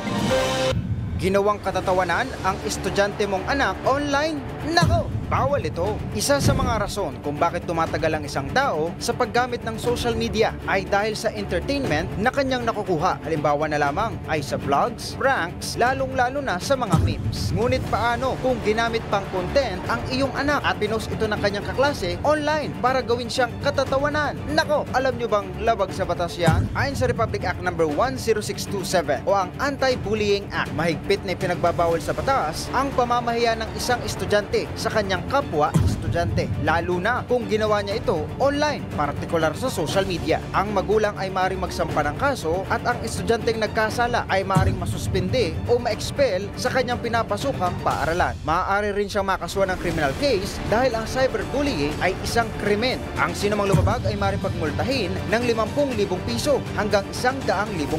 Ginawang katatawanan ang estudyante mong anak online? Nako, bawal ito. Isa sa mga rason kung bakit tumatagal ang isang tao sa paggamit ng social media ay dahil sa entertainment na kanyang nakukuha. Halimbawa na lamang ay sa vlogs, pranks, lalong-lalo na sa mga memes. Ngunit paano kung ginamit pang content ang iyong anak at pinost ito ng kanyang kaklase online para gawin siyang katatawanan? Nako, alam nyo bang labag sa batas yan? Ayon sa Republic Act No. 10627 o ang Anti-Bullying Act, mahigpit na ipinagbabawal sa batas ang pamamahiya ng isang estudyante sa kanyang kapwa estudyante, lalo na kung ginawa niya ito online, partikular sa social media. Ang magulang ay maaaring magsampa ng kaso at ang estudyanteng nagkasala ay maaaring masuspende o ma-expel sa kanyang pinapasukang paaralan. Maaari rin siyang makasuhan ng criminal case dahil ang cyberbullying ay isang krimen. Ang sinumang lumabag ay maaaring pagmultahin ng 50,000 piso hanggang 100,000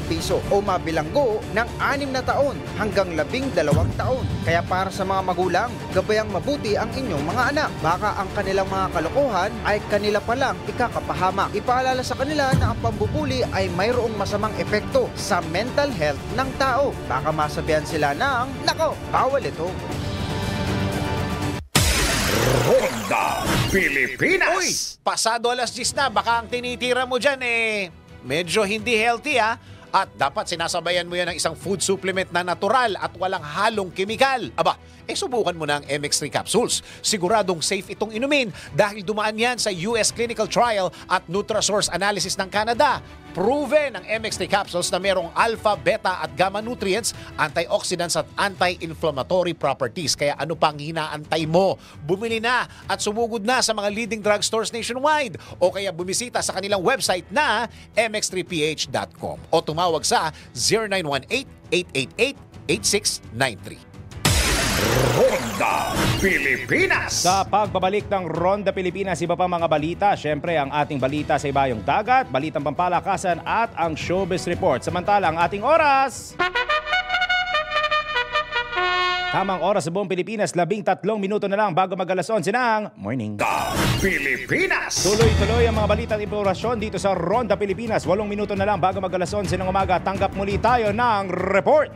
piso o mabilanggo ng 6 na taon hanggang 12 taon. Kaya para sa mga magulang, gabayang mabuti ang inyong mga anak. Baka ang kanilang mga kalokohan ay kanila palang ikakapahamak. Ipaalala sa kanila na ang pambubuli ay mayroong masamang epekto sa mental health ng tao. Baka masabihan sila ng, nako, bawal ito. Ronda Pilipinas. Uy, pasado alas 10 na, baka ang tinitira mo dyan medyo hindi healthy At dapat sinasabayan mo yan ng isang food supplement na natural at walang halong kemikal. Aba, subukan mo na ang MX3 capsules. Siguradong safe itong inumin dahil dumaan yan sa US clinical trial at Nutrasource analysis ng Canada. Proven ang MX3 capsules na merong alpha, beta at gamma nutrients, antioxidants at anti-inflammatory properties. Kaya ano pang hinaantay mo? Bumili na at sumugod na sa mga leading drugstores nationwide o kaya bumisita sa kanilang website na mx3ph.com o tumawag sa 0918-888-8693. Ronda Pilipinas. Sa pagbabalik ng Ronda Pilipinas, iba pa mga balita. Siyempre, ang ating balita sa ibayong dagat, balitang pampalakasan at ang showbiz report. Samantala, ang ating oras... Tamang oras sa buong Pilipinas, 13 minuto na lang bago mag-alas 11 ng morning. Pilipinas! Tuloy-tuloy ang mga balita at impormasyon dito sa Ronda Pilipinas. 8 minuto na lang bago mag-alas 11 ng umaga. Tanggap muli tayo ng report.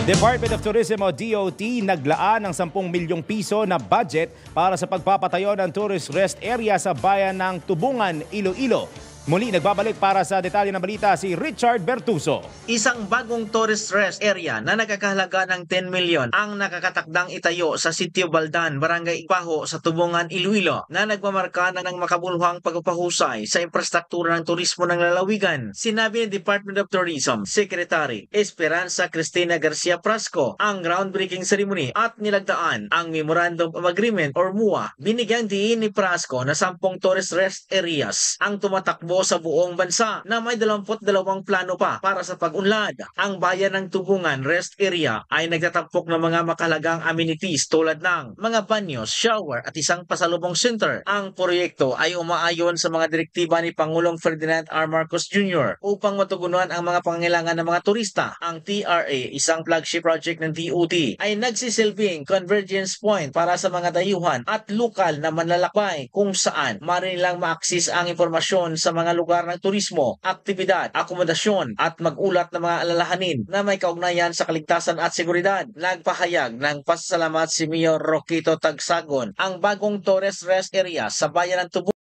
Department of Tourism o DOT naglaan ng 10 milyong piso na budget para sa pagpapatayo ng tourist rest area sa bayan ng Tubungan, Iloilo. Muli nagbabalik para sa detalye ng balita si Richard Bertuso. Isang bagong tourist rest area na nagkakahalaga ng 10 milyon ang nakakatakdang itayo sa Sitio Baldan, Barangay Ipaho sa Tubungan, Iloilo na nagmamarka na ng makabuluhang pagpapahusay sa infrastruktura ng turismo ng lalawigan. Sinabi ng Department of Tourism Secretary Esperanza Cristina Garcia Prasco ang groundbreaking ceremony at nilagdaan ang Memorandum of Agreement or MUA. Binigyang diin ni Prasco na 10 tourist rest areas ang tumatakbo sa buong bansa na may 22 plano pa para sa pag-unlad. Ang bayan ng Tubungan Rest Area ay nagtatampok ng mga makahalagang amenities tulad ng mga banyos, shower at isang pasalubong center. Ang proyekto ay umaayon sa mga direktiba ni Pangulong Ferdinand R. Marcos Jr. upang matugunan ang mga pangangailangan ng mga turista. Ang TRA, isang flagship project ng DOT, ay nagsisilbing convergence point para sa mga dayuhan at lokal na manlalakbay kung saan maaari nilang ma-access ang impormasyon sa mga lugar ng turismo, aktibidad, akomodasyon at mag-ulat ng mga alalahanin na may kaugnayan sa kaligtasan at seguridad. Nagpahayag ng pasasalamat si Mayor Roquito Tagsagon. Ang bagong tourist rest area sa bayan ng Tubungan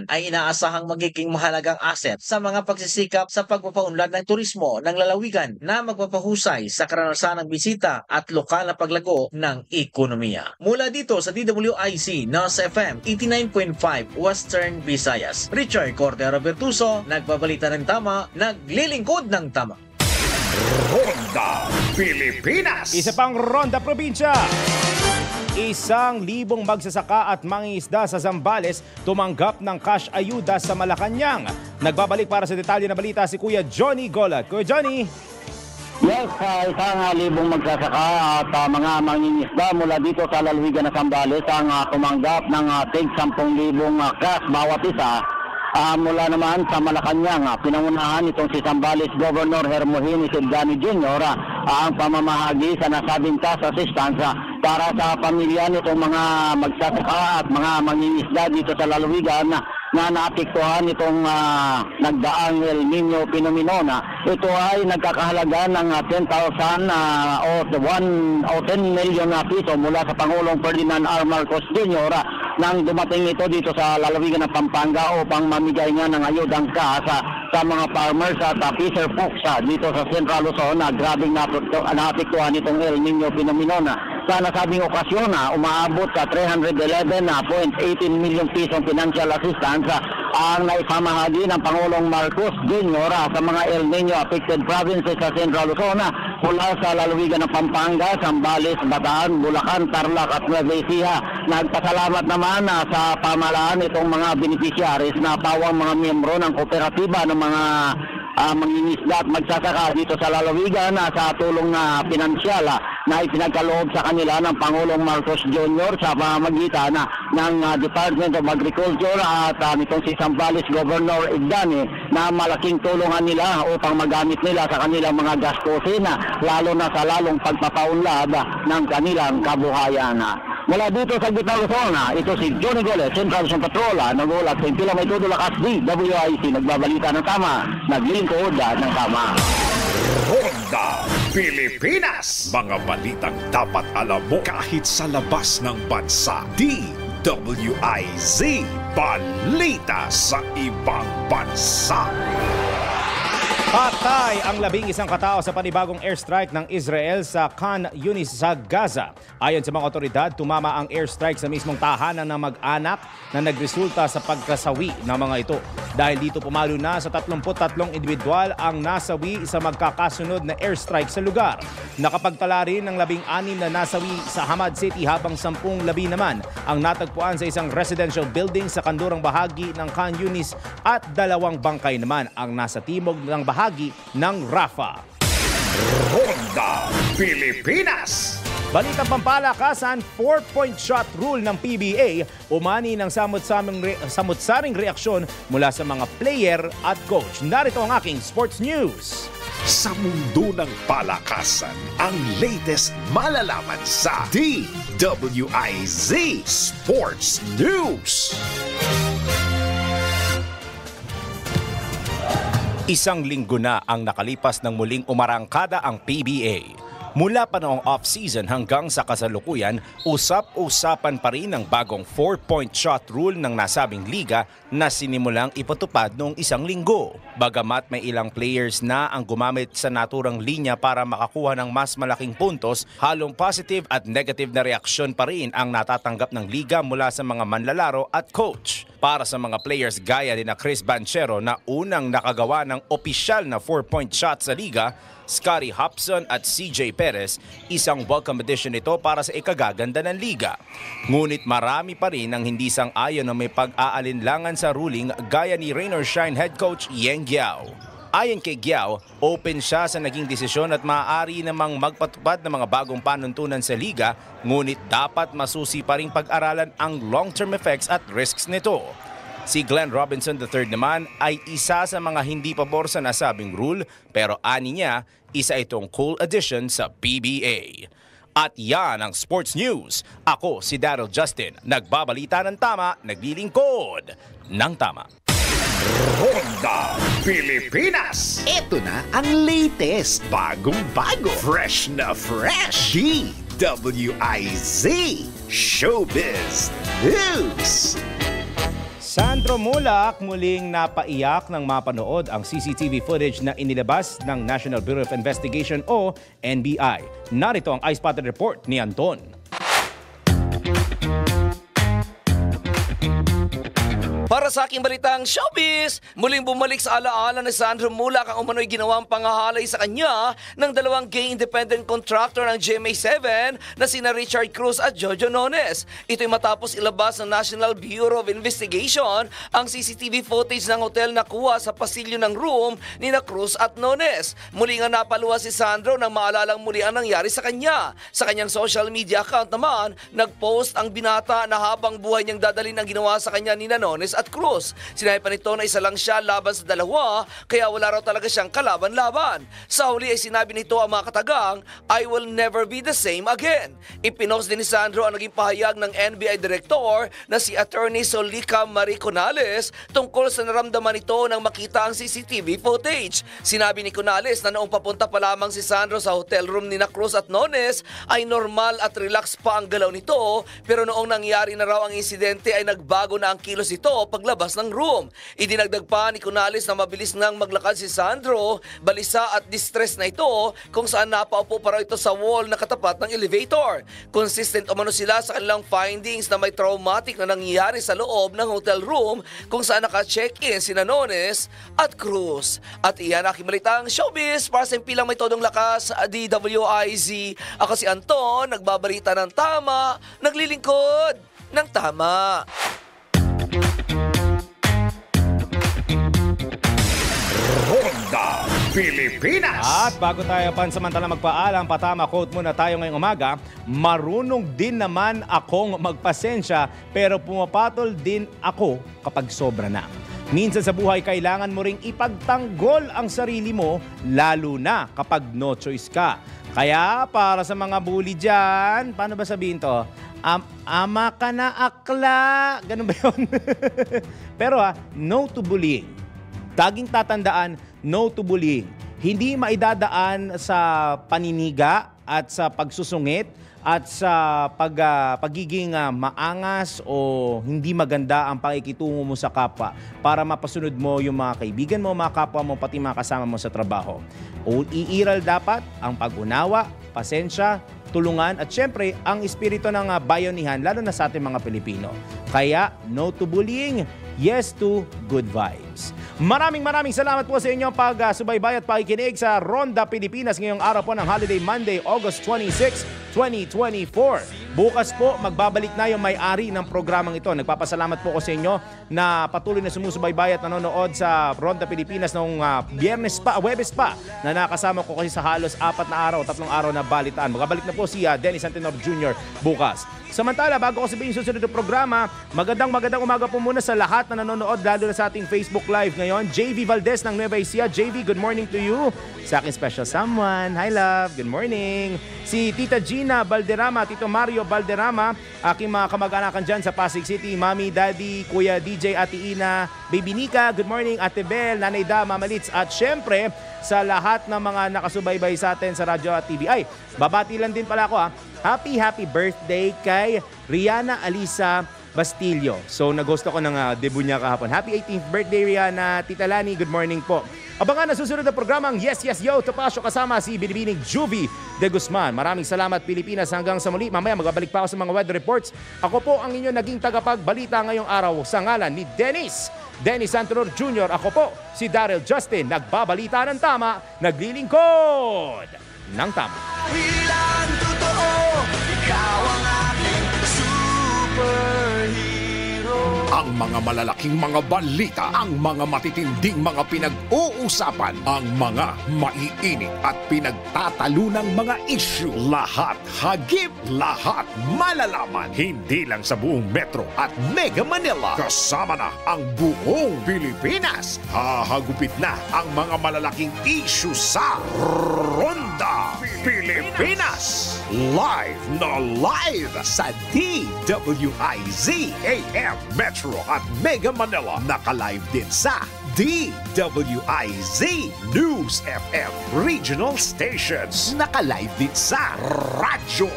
ay inaasahang magiging mahalagang asset sa mga pagsisikap sa pagpapaunlad ng turismo ng lalawigan na magpapahusay sa karanasan ng bisita at lokal na paglago ng ekonomiya. Mula dito sa DWIC NOS FM 89.5 Western Visayas, Richard Cordero Bertuso, nagbabalita ng tama, naglilingkod ng tama. Ronda Pilipinas. Isa pang Ronda Probinsya. 1,000 magsasaka at mangingisda sa Zambales tumanggap ng cash ayuda sa Malacanang. Nagbabalik para sa detalye na balita si Kuya Johnny Golat. Kuya Johnny. Yes, 1,000 magsasaka at mga mangingisda mula dito sa lalawigan ng Zambales ang tumanggap ng tig 10,000 cash bawat isa. Mula naman sa Malacanang, pinangunahan itong si Zambales Governor Hermogenes Silgani Jr. Ang pamamahagi sa nasabing cash assistance para sa pamilya nitong mga magsasaka at mga mangingisda dito sa lalawigan na naapektuhan itong nagdaang El Nino Phenomenon. Ito ay nagkakahalaga ng 10,000 o 10 million piso mula sa Pangulong Ferdinand R. Marcos Jr. nang dumating ito dito sa lalawigan ng Pampanga upang mamigay nga ng ayudang cash sa mga farmers at fisher folks dito sa Central Luzon na grabing naapektuhan itong El Nino Phenomenon. Sa nasabing okasyon, umaabot sa 311.18 million pisong financial assistance ang naipamahagi ng Pangulong Marcos Jr. sa mga El Nino affected provinces sa Central Luzon mula sa lalawigan ng Pampanga, Zambales, Bataan, Bulacan, Tarlac at Nueva Ecija. Nagpasalamat naman sa pamahalaan itong mga beneficiaries na pawang mga miyembro ng kooperatiba ng mga mangingisda at magsasaka dito sa lalawigan sa tulong na pinansyal na ipinagkaloob sa kanila ng Pangulong Marcos Jr. sa pamamagitan ng Department of Agriculture at nitong si Zambales Governor Igdani na malaking tulungan nila upang magamit nila sa kanilang mga gastusin lalo na sa lalong pagpapaunlad ng kanilang kabuhayan. Mula dito sa Gitna Luzon, ito si Johnny Goles, Central Luzon Patrol, nagulat sa Impila May Todo Lakas DWIC, nagbabalita ng tama, naglilingkod ng tama. Ronda Pilipinas. Mga balitang dapat alam mo kahit sa labas ng bansa. DWIZ, balita sa ibang bansa. Patay ang 11 katao sa panibagong airstrike ng Israel sa Khan Yunis sa Gaza. Ayon sa mga otoridad, tumama ang airstrike sa mismong tahanan ng mag-anak na nagresulta sa pagkasawi ng mga ito. Dahil dito pumalo na sa 33 individual ang nasawi sa magkakasunod na airstrike sa lugar. Nakapagtala rin ng 16 na nasawi sa Hamad City habang 10 labi naman ang natagpuan sa isang residential building sa kandurang bahagi ng Khan Yunis at 2 bangkay naman ang nasa timog ng bahagi ng Rafah. Ronda Pilipinas. Balitang pampalakasan, 4-point shot rule ng PBA, umani ng samut-saring reaksyon mula sa mga player at coach. Narito ang aking sports news. Sa mundo ng palakasan, ang latest malalaman sa DWIZ Sports News. Isang linggo na ang nakalipas ng muling umarangkada ang PBA. Mula pa noong off-season hanggang sa kasalukuyan, usap-usapan pa rin ang bagong 4-point shot rule ng nasabing liga na sinimulang ipatupad noong isang linggo. Bagamat may ilang players na ang gumamit sa naturang linya para makakuha ng mas malaking puntos, halong positive at negative na reaksyon pa rin ang natatanggap ng liga mula sa mga manlalaro at coach. Para sa mga players gaya ni na Chris Banchero na unang nakagawa ng opisyal na 4-point shot sa liga, Scottie Hopson at CJ Perez, isang welcome addition ito para sa ikagaganda ng liga. Ngunit marami pa rin ang hindi sang-ayon na may pag-aalinlangan sa ruling gaya ni Rain or Shine head coach Yeng Guiao. Ayon kay Guiao, open siya sa naging desisyon at maaari namang magpatupad ng mga bagong panuntunan sa liga, ngunit dapat masusi pa ring pag-aralan ang long-term effects at risks nito. Si Glenn Robinson III naman ay isa sa mga hindi pabor sa nasabing rule, pero ani niya, isa itong cool addition sa PBA. At yan ang Sports News. Ako si Daryl Justin, nagbabalita ng tama, naglilingkod ng tama. Ronda Pilipinas. Ito na ang latest, bagong-bago, fresh na fresh. DWIZ Showbiz News. Sandro Mulak muling napaiyak nang mapanood ang CCTV footage na inilabas ng National Bureau of Investigation o NBI. Narito ang iSpotted report ni Anton. Para sa aking balitang showbiz, muling bumalik sa alaala ni Sandro Mulak ang umano'y ginawang pangahalay sa kanya ng dalawang gay independent contractor ng GMA7 na sina Richard Cruz at Jojo Nones. Ito'y matapos ilabas ng National Bureau of Investigation ang CCTV footage ng hotel na kuha sa pasilyo ng room ni na Cruz at Nones. Muli nga napaluwa si Sandro nang maalalang muli ang nangyari sa kanya. Sa kanyang social media account naman, nagpost ang binata na habang buhay niyang dadalhin ang ginawa sa kanya ni na Nones at Cruz. Sinabi pa nito na isa lang siya laban sa dalawa, kaya wala raw talaga siyang kalaban-laban. Sa huli ay sinabi nito ang mga katagang, I will never be the same again. Ipinost din ni Sandro ang naging pahayag ng NBI Director na si Attorney Solica Marie Conales tungkol sa naramdaman nito nang makita ang CCTV footage. Sinabi ni Conales na noong papunta pa lamang si Sandro sa hotel room ni na Cruz at Nones ay normal at relax pa ang galaw nito, pero noong nangyari na raw ang insidente ay nagbago na ang kilos ito paglabas ng room. Idinagdag pa ni Conales na mabilis nang maglakad si Sandro, balisa at distress na ito kung saan napaupo pa raw ito sa wall na katapat ng elevator. Consistent umano sila sa kanilang findings na may traumatic na nangyari sa loob ng hotel room kung saan naka-check-in sina Nones at Cruz. At iyan aking balitang showbiz para sa impilang may todong lakas, DWIZ. Ako si Anton, nagbabalita ng tama, naglilingkod ng tama. Ronda Pilipinas. At bago tayo pansamantala magpaalam, patama quote muna tayo ngayong umaga. Marunong din naman akong magpasensya pero pumapatol din ako kapag sobra na. Minsan sa buhay kailangan mo ring ipagtanggol ang sarili mo lalo na kapag no choice ka. Kaya para sa mga bully dyan, paano ba sabihin to? Ama ka na akla. Ganun ba yun? Pero no to bullying. Taging tatandaan, no to bullying. Hindi maidadaan sa paniniga at sa pagsusungit at sa pagiging maangas o hindi maganda ang pakikitungo mo sa kapwa para mapasunod mo yung mga kaibigan mo, mga kapwa mo, pati mga kasama mo sa trabaho. O iiral dapat ang pag-unawa, pasensya, tulungan at syempre ang espiritu ng bayanihan lalo na sa ating mga Pilipino. Kaya no to bullying, yes to good vibes. Maraming salamat po sa inyong pag-subaybay at pakikinig sa Ronda Pilipinas ngayong araw po ng Holiday Monday, August 26, 2024. Bukas po, magbabalik na yung may-ari ng programang ito. Nagpapasalamat po ko sa inyo na patuloy na sumusubaybay at nanonood sa Ronda Pilipinas noong Huwebes pa na nakasama ko kasi sa halos 3 araw na balitaan. Magbabalik na po si Dennis Antenor Jr. bukas. Samantala, bago ko sabihin susunod na programa, magandang umaga po muna sa lahat na nanonood, lalo na sa ating Facebook Live ngayon. JV Valdez ng Nueva Ecija. JV, good morning to you. Sa aking special someone, hi love, good morning. Si Tita Gina Balderrama, Tito Mario Valderrama, aking mga kamag-anakan dyan sa Pasig City, Mami, Daddy, Kuya DJ, Ate Ina, Baby Nika, good morning, Ate Bel, Nanay Da, Mama Litz, at syempre sa lahat ng mga nakasubaybay sa atin sa radyo at TV. Ay, babati lang din pala ako happy birthday kay Rihanna Alisa Bastillo. So nag-host ako ng debut niya kahapon. Happy 18th birthday, Rihanna. Tita Lani, good morning po. Abangan na susunod na programang Yes Yes Yo, Topacio kasama si Binibining Juvie de Guzman. Maraming salamat Pilipinas, hanggang sa muli. Mamaya magbabalik pa ako sa mga weather reports. Ako po ang inyong naging tagapagbalita ngayong araw sa ngalan ni Dennis Antonor Jr. Ako po si Daryl Justin, nagbabalita ng tama, naglilingkod ng tama. Ilang totoo, ikaw ang aking superhero. Ang mga malalaking mga balita, ang mga matitinding mga pinag-uusapan, ang mga maiinit at pinagtatalunang mga issue. Lahat hagip, lahat malalaman. Hindi lang sa buong Metro at Mega Manila. Kasama na ang buong Pilipinas. Hahagupit na ang mga malalaking issue sa Ronda Pilipinas. Live na live sa DWIZ AM Metro at Mega Manila. Naka-live din sa DWIZ News FM Regional Stations. Naka-live din sa Radyo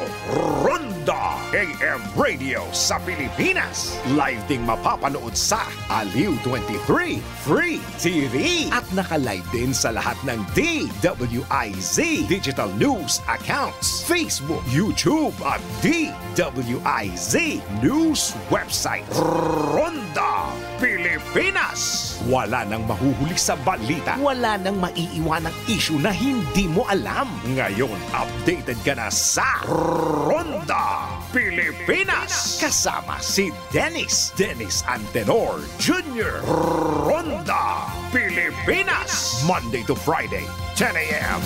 Ronda AM Radio sa Pilipinas. Live ding mapapanood sa Aliw 23 Free TV. At naka-live din sa lahat ng DWIZ Digital News accounts, Facebook, YouTube at DWIZ News website. Ronda Pilipinas. Wala nang mahuhuli sa balita. Wala nang maiiwanang issue na hindi mo alam. Ngayon, updated ka na sa Ronda Pilipinas. Kasama si Dennis Antenor Jr. Ronda Pilipinas. Monday to Friday, 10 a.m.